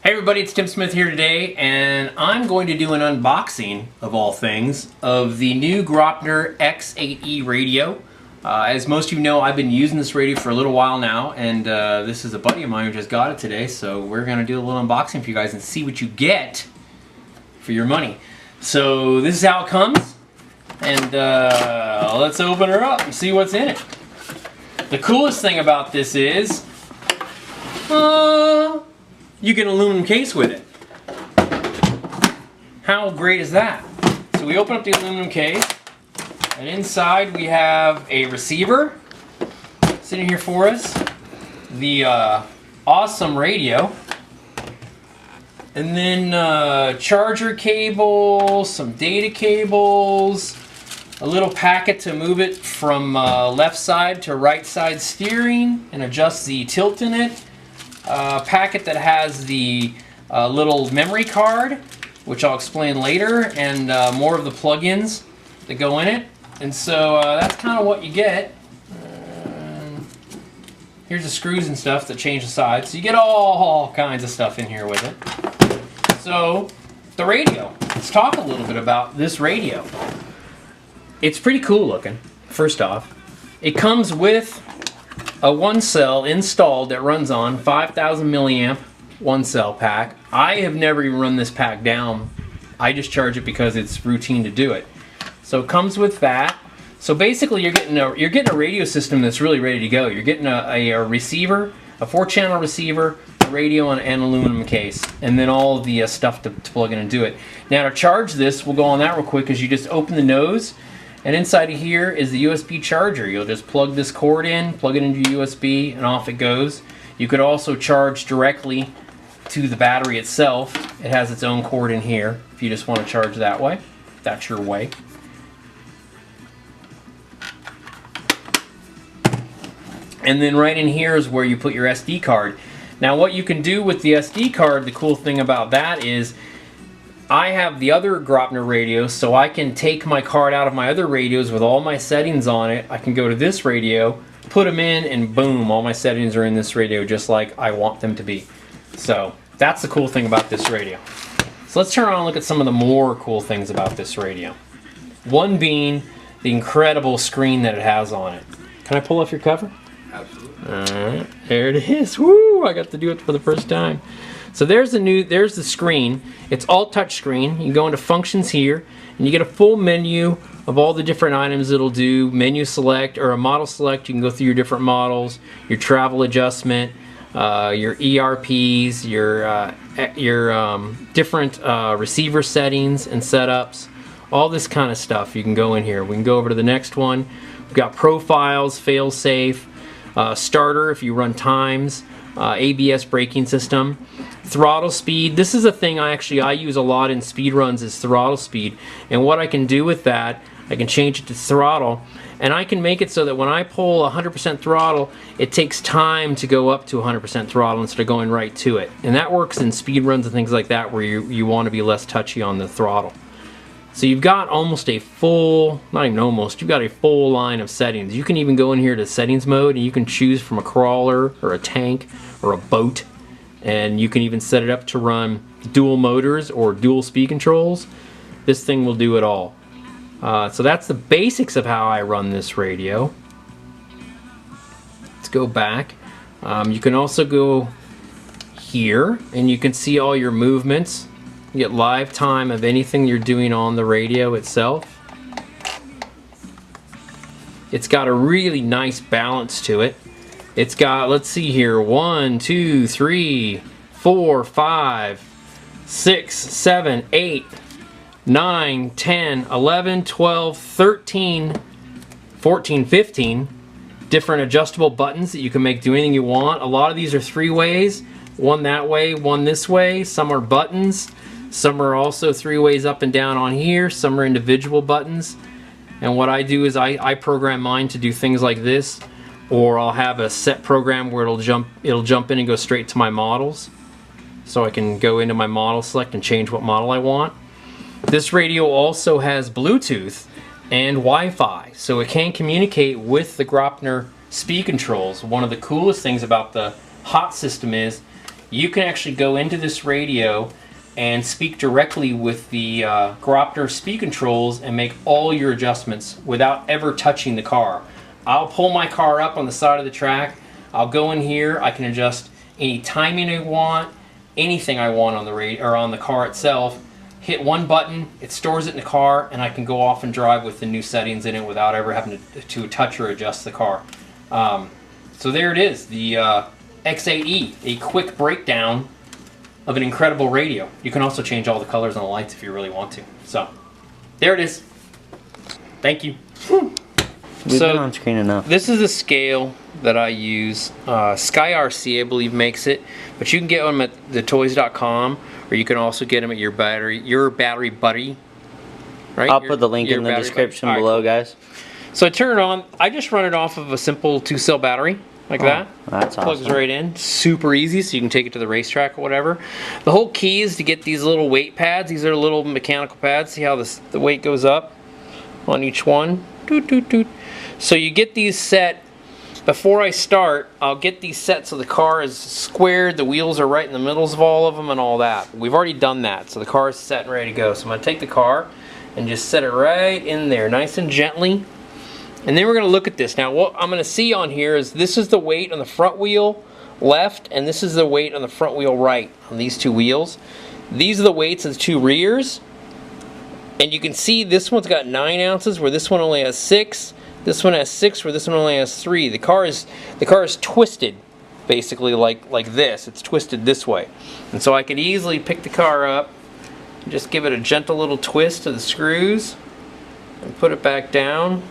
Hey everybody, it's Tim Smith here today, and I'm going to do an unboxing, of all things, of the new Graupner X8E radio. As most of you know, I've been using this radio for a little while now, and this is a buddy of mine who just got it today, so we're going to do a little unboxing for you guys and see what you get for your money. So this is how it comes, and let's open her up and see what's in it. The coolest thing about this is you get an aluminum case with it. How great is that? So we open up the aluminum case, and inside we have a receiver sitting here for us, the awesome radio, and then charger cable, some data cables, a little packet to move it from left side to right side steering and adjust the tilt in it. Packet that has the little memory card, which I'll explain later, and more of the plugins that go in it. And so that's kind of what you get. Here's the screws and stuff that change the sides. So you get all kinds of stuff in here with it. So the radio. Let's talk a little bit about this radio. It's pretty cool looking, first off. It comes with a one cell installed that runs on 5,000 milliamp one cell pack. I have never even run this pack down. I just charge it because it's routine to do it. So it comes with that. So basically you're getting a radio system that's really ready to go. You're getting a receiver, a 4-channel receiver, a radio, and an aluminum case, and then all the stuff to plug in and do it. Now to charge this, we'll go on that real quick, because you just open the nose, and inside of here is the USB charger. You'll just plug this cord in, plug it into USB, and off it goes. You could also charge directly to the battery itself. It has its own cord in here if you just want to charge that way. That's your way. And then right in here is where you put your SD card. Now what you can do with the SD card, the cool thing about that is I have the other Graupner radios, so I can take my card out of my other radios with all my settings on it. I can go to this radio, put them in, and boom, all my settings are in this radio just like I want them to be. So that's the cool thing about this radio. So let's turn around and look at some of the more cool things about this radio. One being the incredible screen that it has on it. Can I pull off your cover? Absolutely. Alright, there it is. Woo! I got to do it for the first time. So there's the screen. It's all touch screen. You go into functions here, and you get a full menu of all the different items it'll do. Menu select, or a model select. You can go through your different models, your travel adjustment, your ERPs, your different receiver settings and setups, all this kind of stuff. You can go in here. We can go over to the next one. We've got profiles, fail-safe, starter if you run times, ABS braking system, throttle speed. This is a thing I use a lot in speed runs, is throttle speed. And what I can do with that, I can change it to throttle, and I can make it so that when I pull 100% throttle, it takes time to go up to 100% throttle instead of going right to it. And that works in speed runs and things like that where you want to be less touchy on the throttle. So you've got almost a full, not even almost, you've got a full line of settings. You can even go in here to settings mode, and you can choose from a crawler or a tank or a boat, and you can even set it up to run dual motors or dual speed controls. This thing will do it all. So that's the basics of how I run this radio. Let's go back. You can also go here, and you can see all your movements. You get live time of anything you're doing on the radio itself. It's got a really nice balance to it. It's got, let's see here, 1, 2, 3, 4, 5, 6, 7, 8, 9, 10, 11, 12, 13, 14, 15 different adjustable buttons that you can make do anything you want. A lot of these are 3 ways, one that way, one this way. Some are buttons. Some are also 3 ways up and down on here. Some are individual buttons. And what I do is I program mine to do things like this, or I'll have a set program where it'll jump in and go straight to my models. So I can go into my model select and change what model I want. This radio also has Bluetooth and Wi-Fi, so it can communicate with the Graupner speed controls. One of the coolest things about the hot system is you can actually go into this radio and speak directly with the Graupner speed controls and make all your adjustments without ever touching the car. I'll pull my car up on the side of the track. I'll go in here. I can adjust any timing I want, anything I want on the radio or on the car itself. Hit one button, it stores it in the car, and I can go off and drive with the new settings in it without ever having to touch or adjust the car. So there it is, the X8E, a quick breakdown of an incredible radio. You can also change all the colors on the lights if you really want to. So there it is. Thank you. We've been on screen enough. This is a scale that I use. Sky RC, I believe, makes it, but you can get them at thetoys.com, or you can also get them at your battery buddy. Right? I'll put the link in the description below, guys. So I turn it on. I just run it off of a simple 2-cell battery, like that. That's Plugs awesome. right in. Super easy, so you can take it to the racetrack or whatever. The whole key is to get these little weight pads. These are little mechanical pads. See how the weight goes up on each one? Doot, doot, doot. So you get these set. Before I start, I'll get these set so the car is squared, the wheels are right in the middles of all of them and all that. We've already done that, so the car is set and ready to go. So I'm going to take the car and just set it right in there, nice and gently. And then we're going to look at this. Now what I'm going to see on here is this is the weight on the front wheel left, and this is the weight on the front wheel right on these two wheels. These are the weights of the two rears. And you can see this one's got 9 ounces where this one only has 6. This one has 6 where this one only has 3. The car is twisted basically like this. It's twisted this way. And so I could easily pick the car up and just give it a gentle little twist to the screws and put it back down.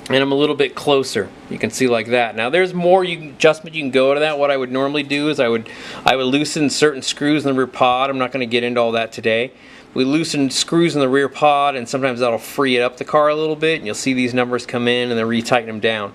And I'm a little bit closer. You can see like that. Now there's more adjustment you can go to that. What I would normally do is I would loosen certain screws in the rear pod. I'm not going to get into all that today. We loosen screws in the rear pod, and sometimes that'll free it up the car a little bit, and you'll see these numbers come in and then retighten them down.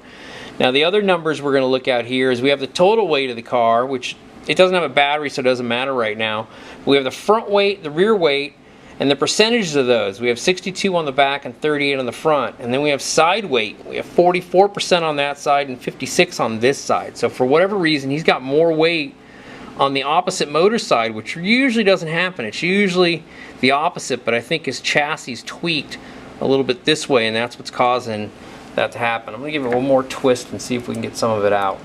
Now the other numbers we're going to look at here is we have the total weight of the car, which it doesn't have a battery, so it doesn't matter right now. We have the front weight, the rear weight, and the percentages of those. We have 62 on the back and 38 on the front. And then we have side weight. We have 44% on that side and 56 on this side. So for whatever reason, he's got more weight on the opposite motor side, which usually doesn't happen. It's usually the opposite, but I think his chassis is tweaked a little bit this way, and that's what's causing that to happen. I'm going to give it one more twist and see if we can get some of it out.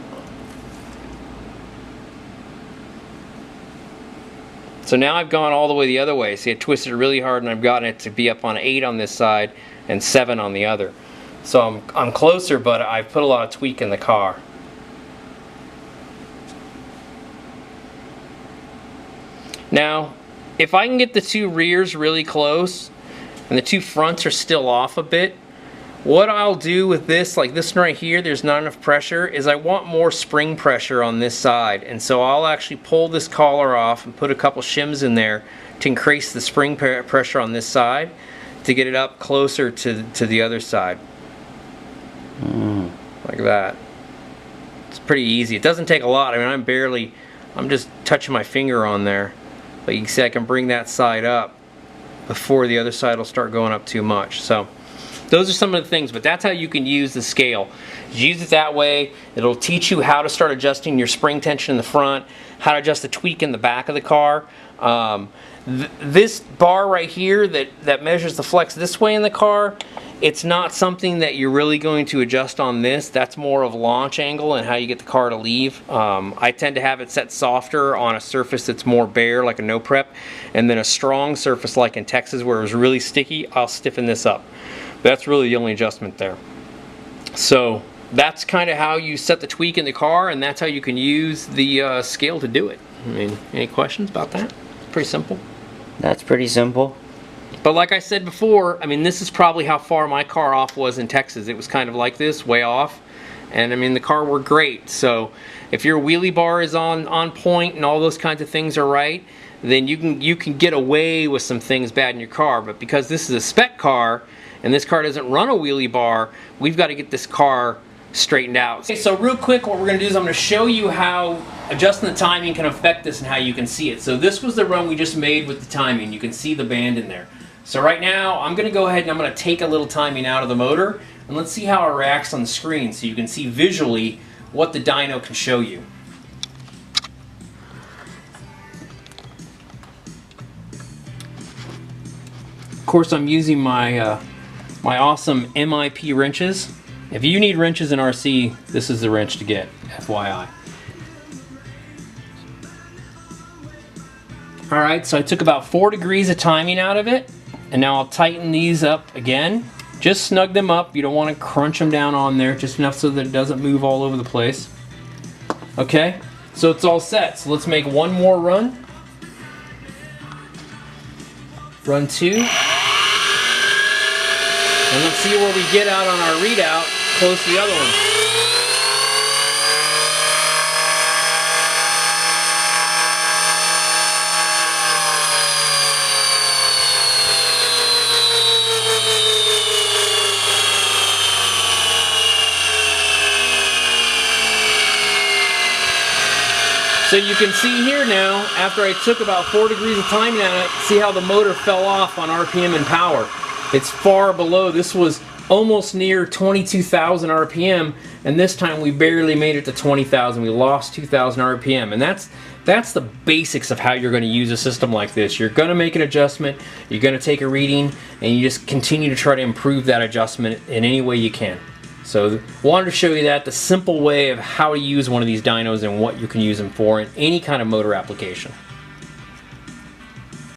So now I've gone all the way the other way. See, I twisted it really hard and I've gotten it to be up on 8 on this side and 7 on the other. So I'm closer, but I've put a lot of tweak in the car. Now, if I can get the two rears really close and the two fronts are still off a bit, what I'll do with this, like this one right here, there's not enough pressure, is I want more spring pressure on this side. And so I'll actually pull this collar off and put a couple shims in there to increase the spring pressure on this side to get it up closer to the other side. Like that. It's pretty easy. It doesn't take a lot. I mean, I'm just touching my finger on there. But you can see I can bring that side up before the other side will start going up too much. So those are some of the things, but that's how you can use the scale. Use it that way. It'll teach you how to start adjusting your spring tension in the front, how to adjust the tweak in the back of the car. This bar right here that measures the flex this way in the car, it's not something that you're really going to adjust on this. That's more of launch angle and how you get the car to leave. I tend to have it set softer on a surface that's more bare, like a no prep, and then a strong surface like in Texas where it was really sticky, I'll stiffen this up. That's really the only adjustment there. So that's kind of how you set the tweak in the car, and that's how you can use the scale to do it. I mean, any questions about that? Pretty simple. That's pretty simple. But like I said before, I mean, this is probably how far my car off was in Texas. It was kind of like this, way off. And I mean, the car worked great. So if your wheelie bar is on point and all those kinds of things are right, then you can get away with some things bad in your car. But because this is a spec car, and this car doesn't run a wheelie bar, we've got to get this car straightened out. Okay, so real quick, what we're going to do is I'm going to show you how adjusting the timing can affect this and how you can see it. So this was the run we just made with the timing. You can see the band in there. So right now, I'm going to go ahead and I'm going to take a little timing out of the motor, and let's see how it reacts on the screen so you can see visually what the dyno can show you. course, I'm using my my awesome MIP wrenches. If you need wrenches in RC, this is the wrench to get, FYI. Alright, so I took about 4 degrees of timing out of it, and now I'll tighten these up again. Just snug them up. You don't want to crunch them down on there, just enough so that it doesn't move all over the place. Okay, so it's all set. So let's make one more run. Run 2. And let's see where we get out on our readout close to the other one. So you can see here now, after I took about 4 degrees of timing on it, see how the motor fell off on RPM and power. It's far below. This was almost near 22,000 RPM, and this time we barely made it to 20,000. We lost 2,000 RPM, and that's the basics of how you're going to use a system like this. You're going to make an adjustment, you're going to take a reading, and you just continue to try to improve that adjustment in any way you can. So wanted to show you that, the simple way of how to use one of these dynos and what you can use them for in any kind of motor application.